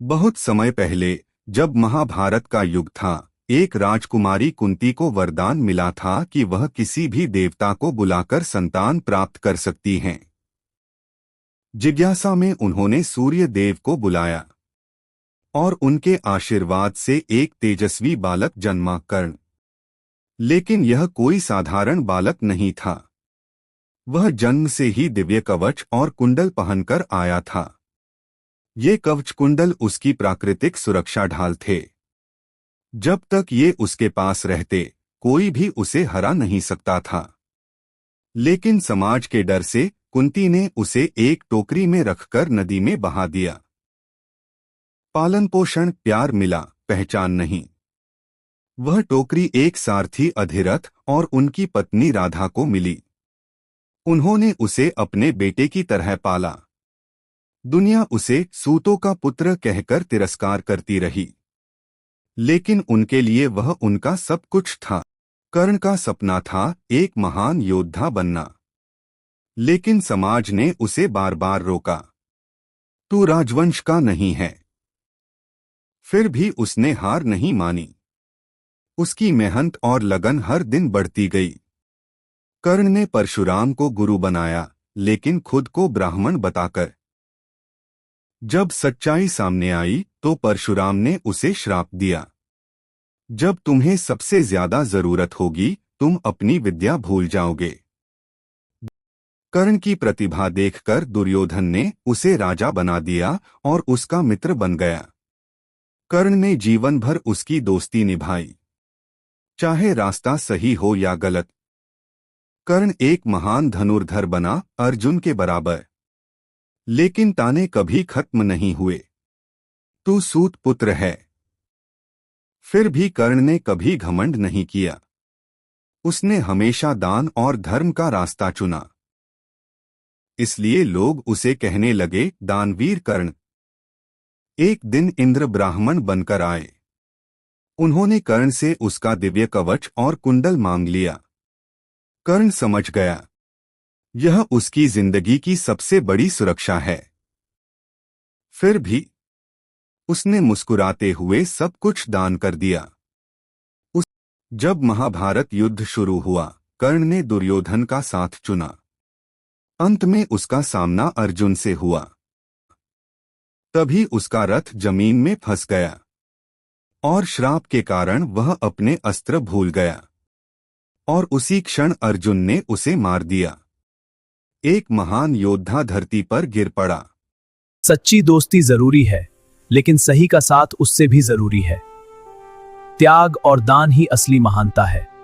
बहुत समय पहले, जब महाभारत का युग था, एक राजकुमारी कुंती को वरदान मिला था कि वह किसी भी देवता को बुलाकर संतान प्राप्त कर सकती हैं। जिज्ञासा में उन्होंने सूर्य देव को बुलाया और उनके आशीर्वाद से एक तेजस्वी बालक जन्मा कर्ण। लेकिन यह कोई साधारण बालक नहीं था। वह जन्म से ही दिव्य कवच और कुंडल पहनकर आया था। ये कवच कुंडल उसकी प्राकृतिक सुरक्षा ढाल थे। जब तक ये उसके पास रहते, कोई भी उसे हरा नहीं सकता था। लेकिन समाज के डर से कुंती ने उसे एक टोकरी में रखकर नदी में बहा दिया। पालन पोषण, प्यार मिला, पहचान नहीं। वह टोकरी एक सारथी अधिरथ और उनकी पत्नी राधा को मिली। उन्होंने उसे अपने बेटे की तरह पाला। दुनिया उसे सूतों का पुत्र कहकर तिरस्कार करती रही, लेकिन उनके लिए वह उनका सब कुछ था। कर्ण का सपना था एक महान योद्धा बनना, लेकिन समाज ने उसे बार बार रोका। तू राजवंश का नहीं है। फिर भी उसने हार नहीं मानी। उसकी मेहनत और लगन हर दिन बढ़ती गई। कर्ण ने परशुराम को गुरु बनाया, लेकिन खुद को ब्राह्मण बताकर। जब सच्चाई सामने आई तो परशुराम ने उसे श्राप दिया। जब तुम्हें सबसे ज्यादा जरूरत होगी, तुम अपनी विद्या भूल जाओगे। कर्ण की प्रतिभा देखकर दुर्योधन ने उसे राजा बना दिया और उसका मित्र बन गया। कर्ण ने जीवन भर उसकी दोस्ती निभाई, चाहे रास्ता सही हो या गलत। कर्ण एक महान धनुर्धर बना, अर्जुन के बराबर। लेकिन ताने कभी खत्म नहीं हुए। तू सूत पुत्र है। फिर भी कर्ण ने कभी घमंड नहीं किया। उसने हमेशा दान और धर्म का रास्ता चुना। इसलिए लोग उसे कहने लगे, दानवीर कर्ण। एक दिन इंद्र ब्राह्मण बनकर आए। उन्होंने कर्ण से उसका दिव्य कवच और कुंडल मांग लिया। कर्ण समझ गया, यह उसकी जिंदगी की सबसे बड़ी सुरक्षा है। फिर भी उसने मुस्कुराते हुए सब कुछ दान कर दिया। जब महाभारत युद्ध शुरू हुआ, कर्ण ने दुर्योधन का साथ चुना। अंत में उसका सामना अर्जुन से हुआ। तभी उसका रथ जमीन में फंस गया और श्राप के कारण वह अपने अस्त्र भूल गया। और उसी क्षण अर्जुन ने उसे मार दिया। एक महान योद्धा धरती पर गिर पड़ा। सच्ची दोस्ती जरूरी है, लेकिन सही का साथ उससे भी जरूरी है। त्याग और दान ही असली महानता है।